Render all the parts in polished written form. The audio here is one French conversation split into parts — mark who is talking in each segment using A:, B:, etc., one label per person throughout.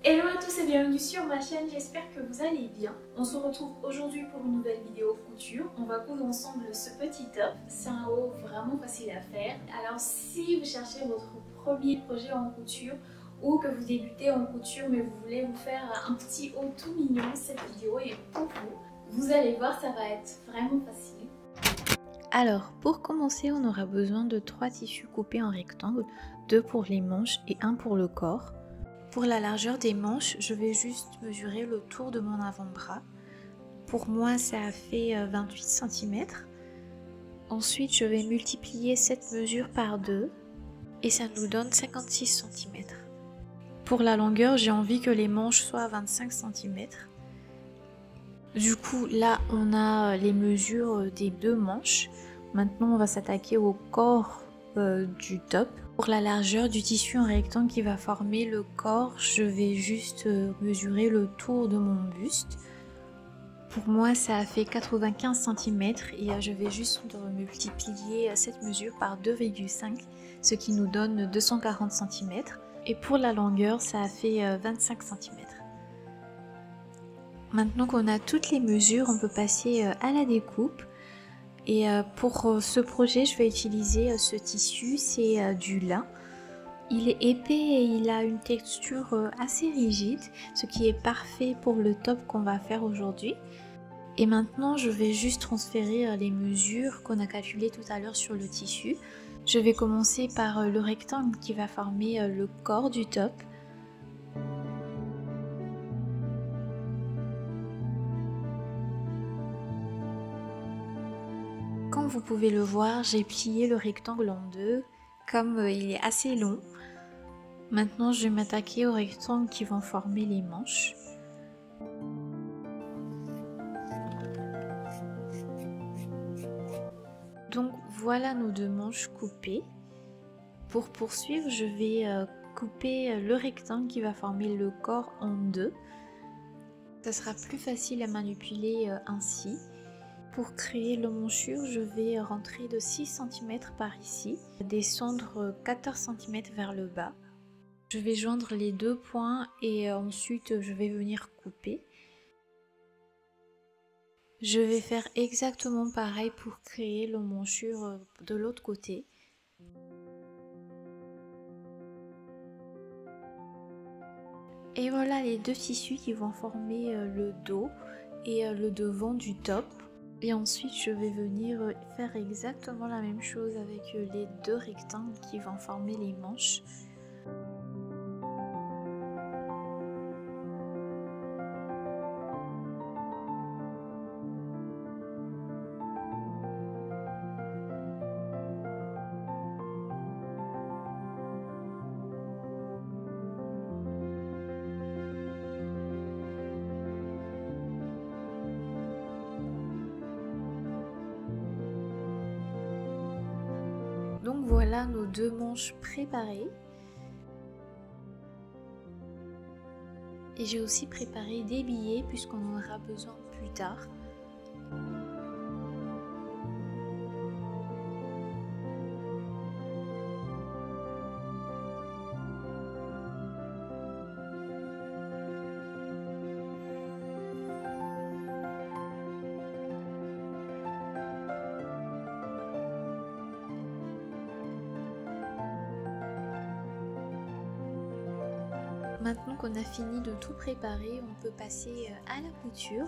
A: Hello à tous et bienvenue sur ma chaîne, j'espère que vous allez bien. On se retrouve aujourd'hui pour une nouvelle vidéo couture. On va coudre ensemble ce petit top. C'est un haut vraiment facile à faire. Alors si vous cherchez votre premier projet en couture ou que vous débutez en couture mais vous voulez vous faire un petit haut tout mignon, cette vidéo est pour vous. Vous allez voir, ça va être vraiment facile.
B: Alors, pour commencer, on aura besoin de 3 tissus coupés en rectangle, 2 pour les manches et 1 pour le corps. Pour la largeur des manches, je vais juste mesurer le tour de mon avant-bras. Pour moi, ça a fait 28 cm. Ensuite, je vais multiplier cette mesure par 2 et ça nous donne 56 cm. Pour la longueur, j'ai envie que les manches soient à 25 cm. Du coup, là, on a les mesures des 2 manches. Maintenant, on va s'attaquer au corps du top. Pour la largeur du tissu en rectangle qui va former le corps, je vais juste mesurer le tour de mon buste. Pour moi, ça a fait 95 cm et je vais juste multiplier cette mesure par 2,5, ce qui nous donne 240 cm. Et pour la longueur, ça a fait 25 cm. Maintenant qu'on a toutes les mesures, on peut passer à la découpe. Et pour ce projet, je vais utiliser ce tissu, c'est du lin. Il est épais et il a une texture assez rigide, ce qui est parfait pour le top qu'on va faire aujourd'hui. Et maintenant, je vais juste transférer les mesures qu'on a calculées tout à l'heure sur le tissu. Je vais commencer par le rectangle qui va former le corps du top. Comme vous pouvez le voir, j'ai plié le rectangle en deux, comme il est assez long. Maintenant, je vais m'attaquer aux rectangles qui vont former les manches. Donc voilà nos 2 manches coupées. Pour poursuivre, je vais couper le rectangle qui va former le corps en deux. Ça sera plus facile à manipuler ainsi. Pour créer l'emmanchure, je vais rentrer de 6 cm par ici, descendre 14 cm vers le bas. Je vais joindre les 2 points et ensuite je vais venir couper. Je vais faire exactement pareil pour créer l'emmanchure de l'autre côté. Et voilà les 2 tissus qui vont former le dos et le devant du top. Et ensuite je vais venir faire exactement la même chose avec les 2 rectangles qui vont former les manches. Donc voilà nos 2 manches préparées. Et j'ai aussi préparé des billets puisqu'on en aura besoin plus tard. Maintenant qu'on a fini de tout préparer, on peut passer à la couture.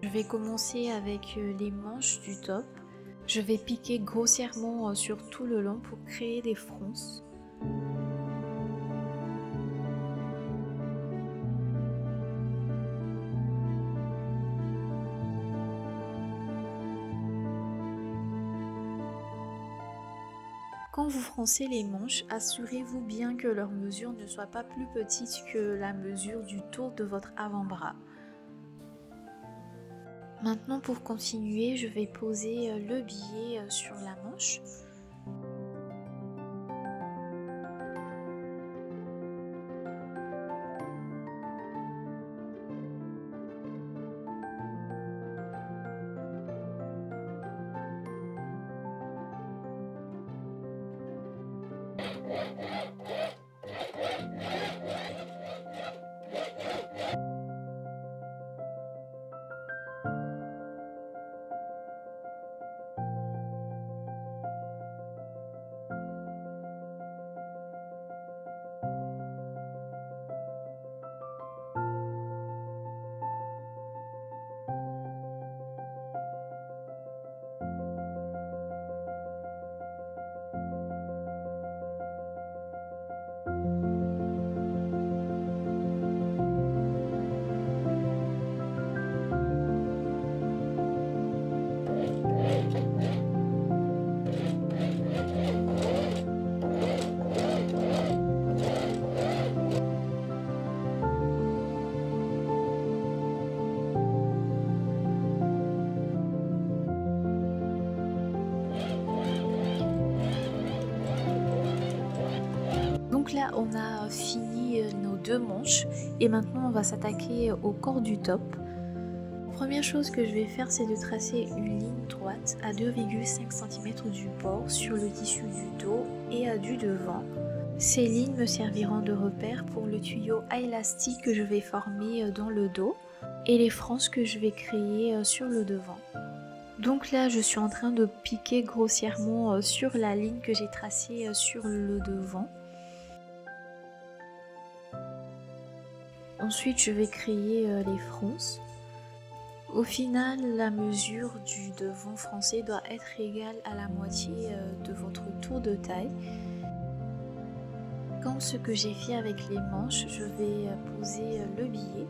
B: Je vais commencer avec les manches du top. Je vais piquer grossièrement sur tout le long pour créer des fronces. Quand vous froncez les manches, assurez-vous bien que leur mesure ne soit pas plus petite que la mesure du tour de votre avant-bras. Maintenant pour continuer, je vais poser le billet sur la manche. Donc là on a fini nos deux manches et maintenant on va s'attaquer au corps du top. Première chose que je vais faire, c'est de tracer une ligne droite à 2,5 cm du bord sur le tissu du dos et à du devant. Ces lignes me serviront de repère pour le tuyau à élastique que je vais former dans le dos et les franges que je vais créer sur le devant. Donc là je suis en train de piquer grossièrement sur la ligne que j'ai tracée sur le devant. Ensuite je vais créer les franges. Au final, la mesure du devant français doit être égale à la moitié de votre tour de taille. Comme ce que j'ai fait avec les manches, je vais poser le billet.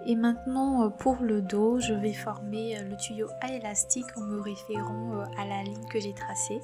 B: Et maintenant pour le dos, je vais former le tuyau à élastique en me référant à la ligne que j'ai tracée.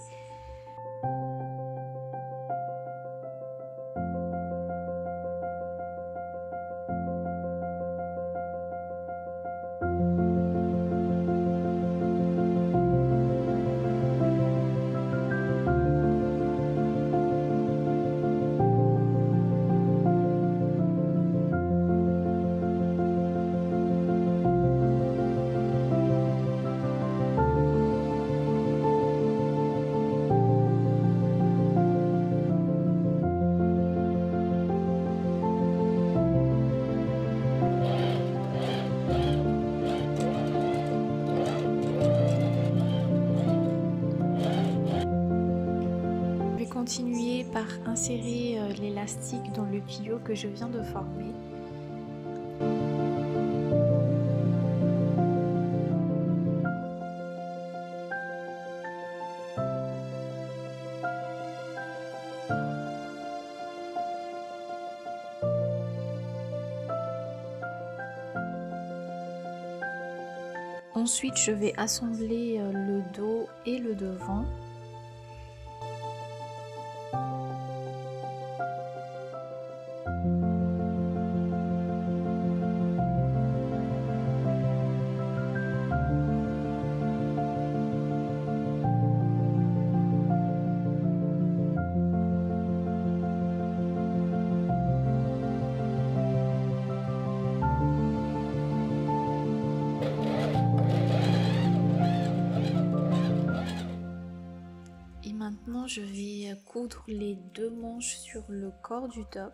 B: Continuer par insérer l'élastique dans le tuyau que je viens de former. Ensuite, je vais assembler le dos et le devant. Maintenant, je vais coudre les deux manches sur le corps du top.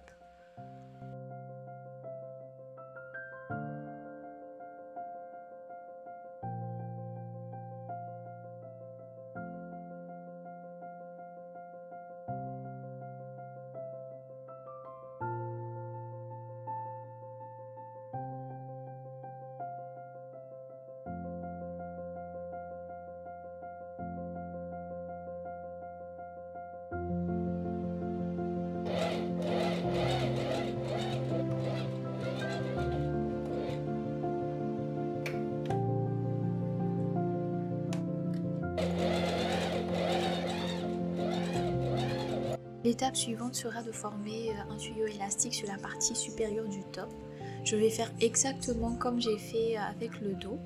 B: L'étape suivante sera de former un tuyau élastique sur la partie supérieure du top. Je vais faire exactement comme j'ai fait avec le dos.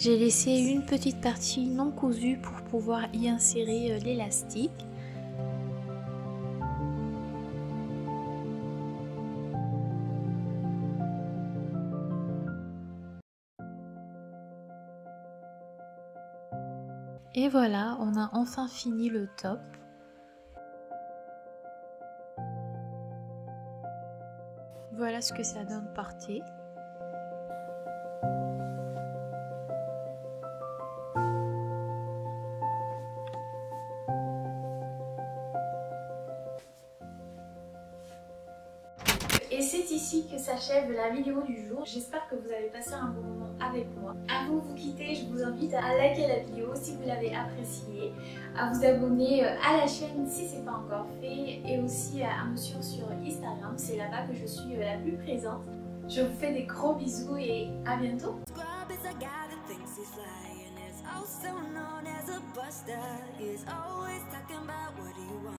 B: J'ai laissé une petite partie non cousue pour pouvoir y insérer l'élastique. Et voilà, on a enfin fini le top. Voilà ce que ça donne par thé.
A: Et c'est ici que s'achève la vidéo du jour. J'espère que vous avez passé un bon moment avec moi. Avant de vous quitter, je vous invite à liker la vidéo si vous l'avez appréciée, à vous abonner à la chaîne si ce n'est pas encore fait et aussi à me suivre sur Instagram. C'est là-bas que je suis la plus présente. Je vous fais des gros bisous et à bientôt.